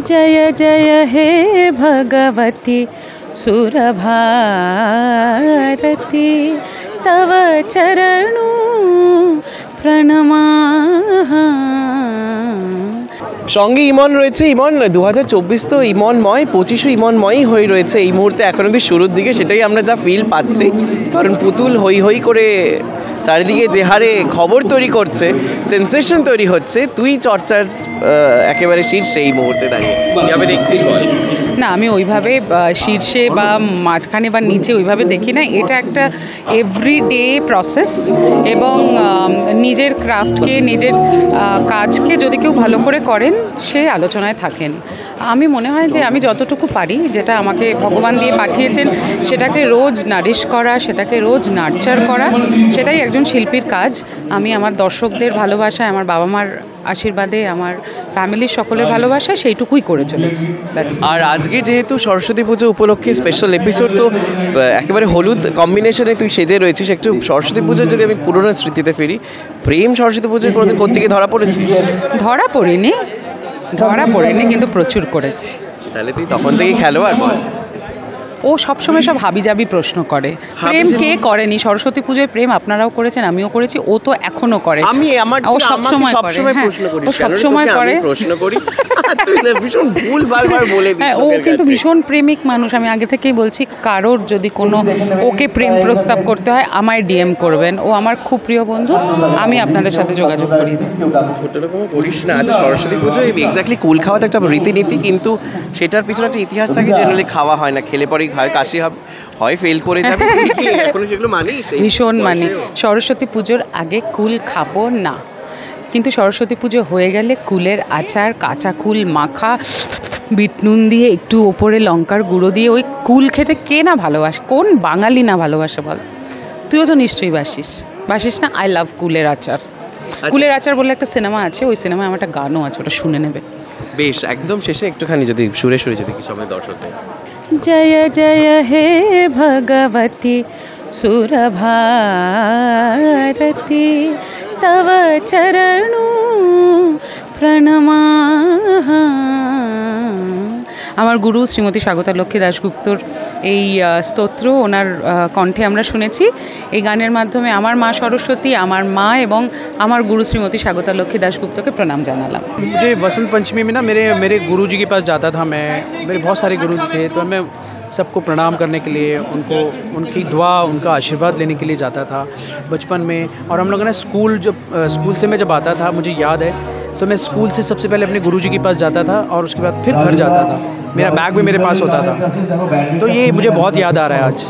जय जय हे भगवती सुरभारती तव चरणों প্রণমাহ। সঙ্গে ইমন রয়েছে। ইমন 2024 তো ইমনময়, 25ও ইমনময়ই হয়ে রয়েছে এই মুহূর্তে, এখন অব্দি শুরুর দিকে সেটাই আমরা যা ফিল পাচ্ছি। কারণ পুতুল হই হই করে চারিদিকে যে হারে খবর তৈরি করছে, সেন্সেশন তৈরি হচ্ছে, তুই চর্চার একেবারে শীর্ষে এই মুহূর্তে দাঁড়িয়ে কীভাবে দেখছিস বল? না, আমি ওইভাবে শীর্ষে বা মাঝখানে বা নিচে ওইভাবে দেখি না। এটা একটা এভরিডে প্রসেস এবং নিজের ক্রাফটকে, নিজের কাজকে যদি কেউ ভালো করে করেন সে আলোচনায় থাকেন। আমি মনে হয় যে আমি যতটুকু পারি, যেটা আমাকে ভগবান দিয়ে পাঠিয়েছেন, সেটাকে রোজ নারিশ করা, সেটাকে রোজ নার্চার করা, সেটাই একজন শিল্পীর কাজ। আমি আমার দর্শকদের ভালোবাসায়, আমার বাবা মার আশীর্বাদে, আমার ফ্যামিলির সকলের ভালোবাসায় সেইটুকুই করে চলেছি। আর আজকে যেহেতু সরস্বতী পুজো উপলক্ষে স্পেশাল এপিসোড, তো একেবারে হলুদ কম্বিনেশনে তুই সেজে রয়েছিস। একটু সরস্বতী পুজোর যদি আমি পুরোনো স্মৃতিতে ফিরি, প্রেম সরস্বতী পুজোর কোনোদিন কোত্থেকে ধরা পড়েছি? ধরা পড়িনি কিন্তু প্রচুর করেছি। তাহলে তুই তখন থেকেই খেলোয়াড় বল। ও সবসময় সব হাবিজাবি প্রশ্ন করে। প্রেম কে করেনি? সরস্বতী পুজোয় প্রেম আপনারাও করেছেন, আমিও করেছি, ও তো এখনো করে। ও সবসময় করে। ও কিন্তু ভীষণ প্রেমিক মানুষ। আমি আগে থেকেই বলছি, কারোর যদি কোনো ওকে প্রেম প্রস্তাব করতে হয় আমায় ডিএম করবেন। ও আমার খুব প্রিয় বন্ধু, আমি আপনাদের সাথে যোগাযোগ করি। ছোট রকম করিস না। আচ্ছা, সরস্বতী পুজোয় এক্স্যাক্টলি কুল খাওয়াটা একটা রীতিনীতি, কিন্তু সেটার পিছনে একটা ইতিহাস থাকে। জেনারেলি খাওয়া হয় না, খেলে পরেই হয় কাশি হয়, ফেল করে যাবে। এখনো সেগুলো মানিস? ভীষণ মানি। সরস্বতী পুজোর আগে কুল খাবো না, কিন্তু সরস্বতী পুজো হয়ে গেলে কুলের আচার, কাঁচা কুল মাখা, বিট নুন দিয়ে, একটু ওপরে লঙ্কার গুঁড়ো দিয়ে, ওই কুল খেতে কে না ভালোবাসে? কোন বাঙালি না ভালোবাসে বল? তুইও তো নিশ্চয়ই বাসিস না? আই লাভ কুলের আচার। কুলের আচার বলে একটা সিনেমা আছে, ওই সিনেমায় আমার একটা গানও আছে, ওটা শুনে নেবে। বেশ, একদম শেষে একটুখানি যদি সুরে যদি কিছু আমাদের দর্শকদের। জয় জয় হে ভগবতী সুরভারতি তব চরণো প্রণমাহ। আমার গুরু শ্রীমতী স্বাগতা লক্ষ্মী দাশগুপ্তর এই স্তোত্র ওনার কণ্ঠে আমরা শুনেছি। এই গানের মাধ্যমে আমার মা সরস্বতী, আমার মা এবং আমার গুরু শ্রীমতী স্বাগতা লক্ষ্মী দাশগুপ্তকে প্রণাম জানালাম। मुझे वसंत पंचमी में ना मेरे गुरुजी के पास जाता था मैं। मेरे बहुत सारे गुरुजी थे, तो मैं सबको प्रणाम करने के लिए, उनकी दुआ, उनका आशीर्वाद लेने के लिए जाता था बचपन में। और हम लोग ना स्कूल से मैं जब आता था, मुझे याद है, तो मैं स्कूल से सबसे पहले अपने गुरुजी के पास जाता था और उसके बाद फिर घर जाता था। मेरा बैग भी मेरे पास होता था, तो ये मुझे बहुत याद आ रहा है आज।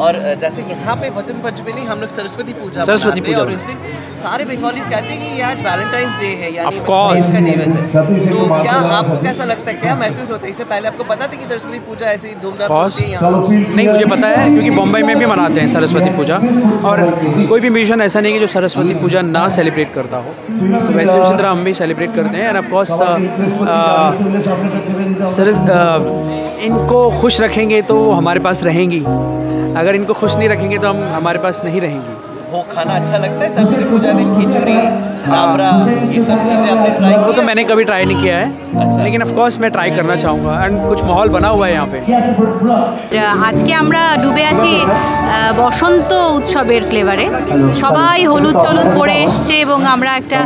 और जैसे यहाँ पे वसंत पंचमी नहीं, हम लोग सरस्वती पूजा और इस दिन सारे बंगालीज कहते हैं कि ये आज वैलेंटाइंस डे है, यानी प्रेम का दिवस है। तो क्या आपको कैसा लगता है, क्या महसूस होता है? इससे पहले आपको पता था कि सरस्वती पूजा ऐसी धूमधाम से होती है यहाँ? नहीं, मुझे पता है, क्योंकि बॉम्बे में भी मनाते हैं सरस्वती पूजा। और कोई भी म्यूजिशियन ऐसा नहीं कि जो सरस्वती पूजा ना सेलिब्रेट करता हो, तो वैसे उसी तरह हम भी सेलिब्रेट करते हैं। एंड ऑफकोर्स इनको खुश रखेंगे तो हमारे पास रहेंगी, अगर इनको खुश नहीं रखेंगे तो हम हमारे पास नहीं रहेंगी। वो खाना अच्छा लगता है सरस्वती पूजा दिन? खिचड़ी, लाबरा, ये सब चीज़ें आपने ट्राई की? वो तो मैंने कभी ट्राई नहीं किया है। अच्छा। लेकिन ऑफ कोर्स मैं ट्राई करना चाहूँगा। एंड कुछ माहौल बना हुआ है यहाँ पे। আজকে আমরা ডুবে আছি বসন্ত উৎসবের ফ্লেভারে। সবাই হলুদ চলুদ পরে এসছে এবং আমরা একটা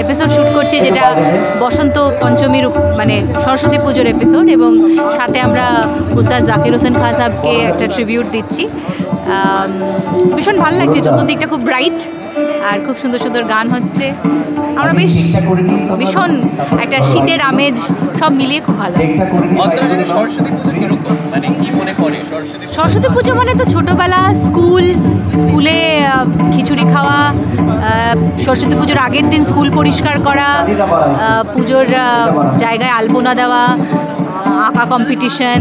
এপিসোড শ্যুট করছি, যেটা বসন্ত পঞ্চমীর মানে সরস্বতী পুজোর এপিসোড, এবং সাথে আমরা উস্তাদ জাকির হোসেন খান সাহেবকে একটা ট্রিবিউট দিচ্ছি। ভীষণ ভালো লাগছে, চতুর্দিকটা খুব ব্রাইট আর খুব সুন্দর সুন্দর গান হচ্ছে। আমরা ভীষণ একটা শীতের আমেজ সব মিলিয়ে খুব ভালো। সরস্বতী পুজো মানে তো ছোটোবেলা স্কুলে খিচুড়ি খাওয়া, সরস্বতী পুজোর আগের দিন স্কুল পরিষ্কার করা, পুজোর জায়গায় আলপনা দেওয়া, আঁকা কম্পিটিশন,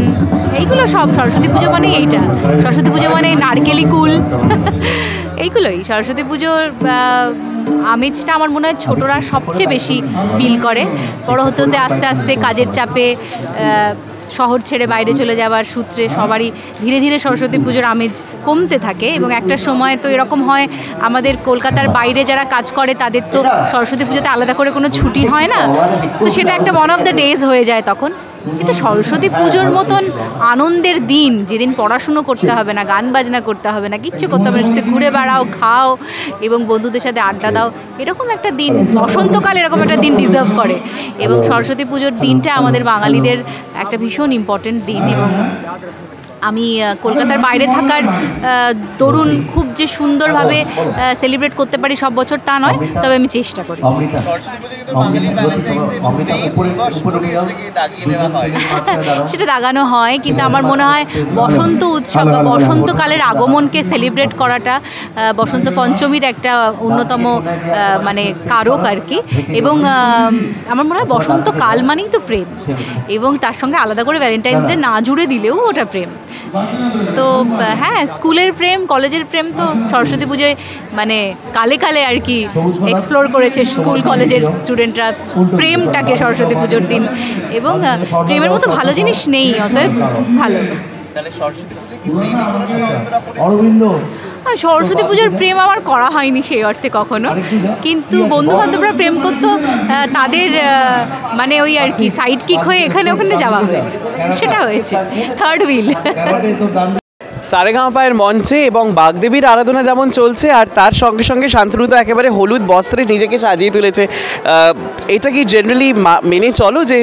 এইগুলো সব সরস্বতী পুজো মানে। এইটা সরস্বতী পুজো মানে নারকেলি কুল, এইগুলোই সরস্বতী পুজোর আমেজটা আমার মনে হয় ছোটরা সবচেয়ে বেশি ফিল করে। বড় হতে হতে আস্তে আস্তে কাজের চাপে শহর ছেড়ে বাইরে চলে যাওয়ার সূত্রে সবারই ধীরে ধীরে সরস্বতী পুজোর আমেজ কমতে থাকে, এবং একটা সময় তো এরকম হয় আমাদের কলকাতার বাইরে যারা কাজ করে তাদের তো সরস্বতী পুজোতে আলাদা করে কোনো ছুটি হয় না, তো সেটা একটা ওয়ান অফ দ্য ডেজ হয়ে যায় তখন। কিন্তু সরস্বতী পুজোর মতন আনন্দের দিন, যেদিন পড়াশুনো করতে হবে না, গান বাজনা করতে হবে না, কিচ্ছু করতে হবে না, শুধু ঘুরে বেড়াও, খাও এবং বন্ধুদের সাথে আড্ডা দাও, এরকম একটা দিন বসন্তকাল এরকম একটা দিন ডিজার্ভ করে। এবং সরস্বতী পুজোর দিনটা আমাদের বাঙালিদের একটা ভীষণ ইম্পর্টেন্ট দিন। এবং আমি কলকাতার বাইরে থাকার দরুন খুব যে সুন্দরভাবে সেলিব্রেট করতে পারি সব বছর তা নয়, তবে আমি চেষ্টা করি। সেটা দাগানো হয়, কিন্তু আমার মনে হয় বসন্ত উৎসব বা বসন্তকালের আগমনকে সেলিব্রেট করাটা বসন্ত পঞ্চমীর একটা অন্যতম মানে কারক আর কি। এবং আমার মনে হয় বসন্তকাল মানেই তো প্রেম, এবং তার সঙ্গে আলাদা করে ভ্যালেন্টাইন্স ডে না জুড়ে দিলেও ওটা প্রেম। তো হ্যাঁ, স্কুলের প্রেম, কলেজের প্রেম তো সরস্বতী পুজোয় মানে কালে কালে আর কি এক্সপ্লোর করেছে স্কুল কলেজের স্টুডেন্টরা প্রেমটাকে সরস্বতী পুজোর দিন। এবং প্রেমের মতো ভালো জিনিস নেই, অতএব ভালো। সরস্বতী পুজোর প্রেম আমার করা হয়নি সেই অর্থে কখনো, কিন্তু বন্ধু বান্ধবরা প্রেম করতো, তাদের মানে ওই আর কি সাইড কিক হয়ে এখানে ওখানে যাওয়া হয়েছে, সেটা হয়েছে থার্ড হুইল। সারেগামাপায়ের মঞ্চে এবং বাগদেবীর আরাধনা যেমন চলছে, আর তার সঙ্গে সঙ্গে শান্তনু তো একেবারে হলুদ বস্ত্রে নিজেকে সাজিয়ে তুলেছে। এটা কি জেনারেলি মেনে চলো যে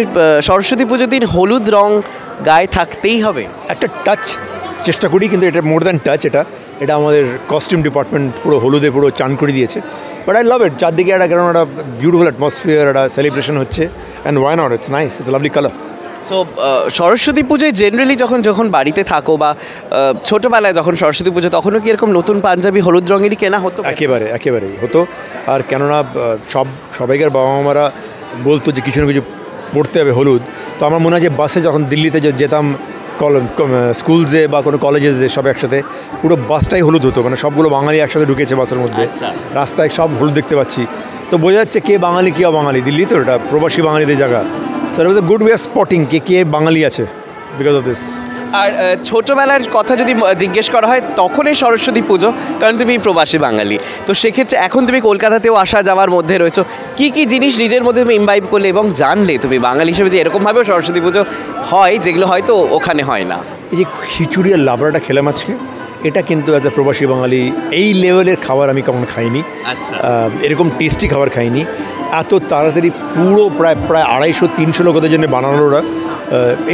সরস্বতী পুজোর দিন হলুদ রং গায়ে থাকতেই হবে? একটা টাচ চেষ্টা করি, কিন্তু এটা মোর দ্যান টাচ, এটা আমাদের কস্টিউম ডিপার্টমেন্ট পুরো হলুদে পুরো চান করে দিয়েছে। বাট আই লাভ ইট, চারদিকে একটা কারণ একটা বিউটিফুল অ্যাটমসফিয়ার, একটা সেলিব্রেশন হচ্ছে, and why not, it's nice, it's lovely colour. So Saraswati পুজোয় জেনারেলি যখন বাড়িতে থাকো বা ছোটোবেলায় যখন সরস্বতী পুজো, তখনও কি এরকম নতুন পাঞ্জাবি হলুদ রঙেরই কেনা হতো? একেবারেই হতো। আর কেননা সবাইকার বাবা মারা বলতো যে কিছু না কিছু পড়তে হবে হলুদ, তো আমার মনে হয় যে বাসে যখন দিল্লিতে যেতাম স্কুলসে বা কোনো কলেজে, সব একসাথে পুরো বাসটাই হলুদ হতো, মানে সবগুলো বাঙালি একসাথে ঢুকেছে বাসের মধ্যে, রাস্তায় সব হলুদ দেখতে পাচ্ছি, তো বোঝা যাচ্ছে কে বাঙালি কে অবাঙালি। দিল্লি তো এটা প্রবাসী বাঙালিদের জায়গা, so it was a good way of spotting কে বাঙালি আছে বিকজ অফ দিস। আর ছোটোবেলার কথা যদি জিজ্ঞেস করা হয়, তখনই সরস্বতী পুজো, কারণ তুমি প্রবাসী বাঙালি, তো সেক্ষেত্রে এখন তুমি কলকাতাতেও আসা যাওয়ার মধ্যে রয়েছো, কী কী জিনিস নিজের মধ্যে তুমি ইমবাইব করলে এবং জানলে তুমি বাঙালি হিসেবে যে এরকমভাবেও সরস্বতী পুজো হয়, যেগুলো হয়তো ওখানে হয় না? এই যে খিচুড়ি আর লাবড়াটা খেলাম আজকে, এটা কিন্তু অ্যাজ এ প্রবাসী বাঙালি এই লেভেলের খাবার আমি কখনো খাইনি। আচ্ছা, এরকম টেস্টি খাবার খাইনি। এত তাড়াতাড়ি পুরো প্রায় 250-300 লোকেদের জন্য বানানো ওরা,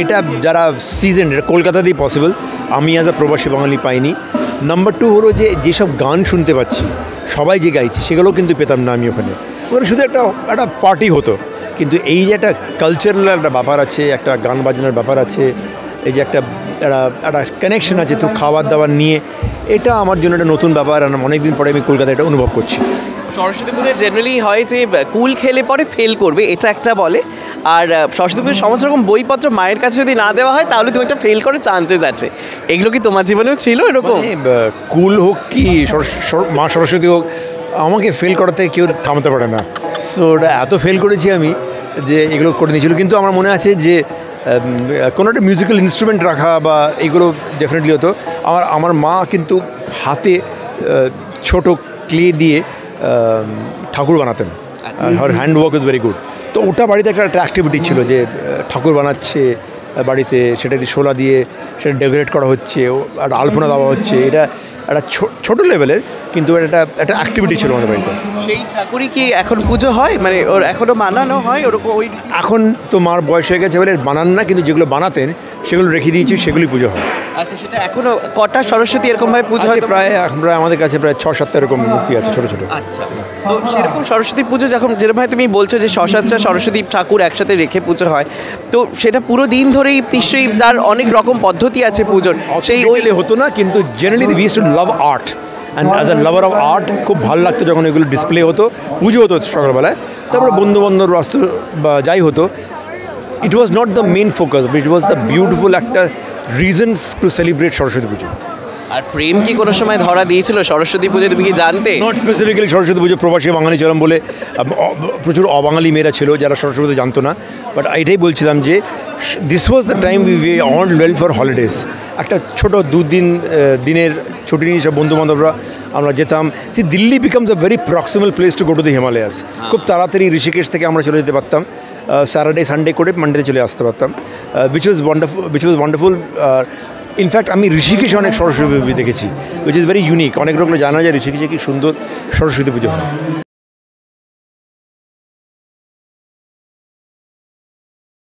এটা যারা সিজন, এটা কলকাতাতেই পসিবল, আমি অ্যাজ এ প্রবাসী বাঙালি পাইনি। নাম্বার 2 হলো যে যেসব গান শুনতে পাচ্ছি সবাই যে গাইছে, সেগুলোও কিন্তু পেতাম না আমি ওখানে। ওখানে শুধু একটা পার্টি হতো, কিন্তু এই যে একটা কালচারাল একটা ব্যাপার আছে, একটা গান বাজনার ব্যাপার আছে, এই যে একটা কানেকশন আছে তো খাবার দাবার নিয়ে, এটা আমার জন্য একটা নতুন ব্যাপার, আর অনেকদিন পরে আমি কলকাতায় এটা অনুভব করছি। সরস্বতী পুজোয় জেনারেলি হয় যে কুল খেলে পরে ফেল করবে, এটা একটা বলে, আর সরস্বতী পুজোর সমস্ত রকম বইপত্র মায়ের কাছে যদি না দেওয়া হয় তাহলে তুমি একটা ফেল করার চান্সেস আছে, এগুলো কি তোমার জীবনেও ছিল এরকম? কুল হোক কি মা সরস্বতী হোক, আমাকে ফেল করাতে কেউ থামাতে পারে না। সো ওটা এত ফেল করেছি আমি যে এগুলো করে দিয়েছিল। কিন্তু আমার মনে আছে যে কোনো একটা মিউজিক্যাল ইনস্ট্রুমেন্ট রাখা বা এগুলো ডেফিনেটলি হতো। আমার মা কিন্তু হাতে ছোট ক্লে দিয়ে ঠাকুর বানাতেন, her hand work is very good. তো ওটা বাড়িতে একটা অ্যাক্টিভিটি ছিল যে ঠাকুর বানাচ্ছে বাড়িতে, সেটা দিয়ে শোলা দিয়ে সেটা ডেকোরেট করা হচ্ছে, আর আলপনা দেওয়া হচ্ছে, এটা একটা ছোটো লেভেলের, কিন্তু একটা অ্যাক্টিভিটি ছিল আমাদের বাড়িতে। সেই ঠাকুরই কি এখন পুজো হয়, মানে ওর এখনও বানানো হয় ওরকম? ওই এখন তো মার বয়স হয়ে গেছে বলে বানান না, কিন্তু যেগুলো বানাতেন সেগুলো রেখে দিয়েছি, সেগুলি পুজো হয়। আচ্ছা, সেটা এখনও কটা সরস্বতী এরকমভাবে পুজো হয়? প্রায় আমাদের কাছে প্রায় 6-7টা এরকম মূর্তি আছে ছোটো ছোটো। আচ্ছা, তো সেরকম সরস্বতী পুজো যখন যেরকম তুমি বলছো যে 6-7টা সরস্বতী ঠাকুর একসাথে রেখে পুজো হয়, তো সেটা পুরো দিন ধরেই নিশ্চয়ই যার অনেক রকম পদ্ধতি আছে পুজোর, সেই ওই হতো না, কিন্তু generally we used to love art, and as a lover of art খুব ভালো লাগতো যখন এগুলো ডিসপ্লে হতো, পুজো হতো সকালবেলায়, তারপরে বন্ধুবান্ধব বাস্তু বা যাই হতো। It was not the main focus, but it was the beautiful একটা reason to celebrate Saraswati Puja. আর প্রেম কি কোনো সময় ধরা দিয়েছিল সরস্বতী পুজো, তুমি কি জানতে? নট স্পেসিফিক্যালি সরস্বতী পুজো, প্রবাসী বাঙালি ছিলাম বলে প্রচুর অবাঙালি মেয়েরা ছিল যারা সরস্বতী পুজো জানতো না। বাট এটাই বলছিলাম যে this was the time we on well for holidays. একটা ছোটো দিনের ছুটি নিয়ে সব বন্ধুবান্ধবরা আমরা যেতাম। See Delhi becomes a very proximal place to go to the Himalayas. খুব তাড়াতাড়ি ঋষিকেশ থেকে আমরা চলে যেতে পারতাম, স্যাটারডে সানডে করে মানডেতে চলে আসতে পারতাম, উইচ ওয়াজ ওয়ান্ডারফুল। ইনফ্যাক্ট আমি ঋষিকেশে অনেক সরস্বতী পুজো দেখেছি, উইচ ইজ ভেরি ইউনিক। অনেক লোক জানা যায় ঋষিকেশে কি সুন্দর সরস্বতী পুজো হয়।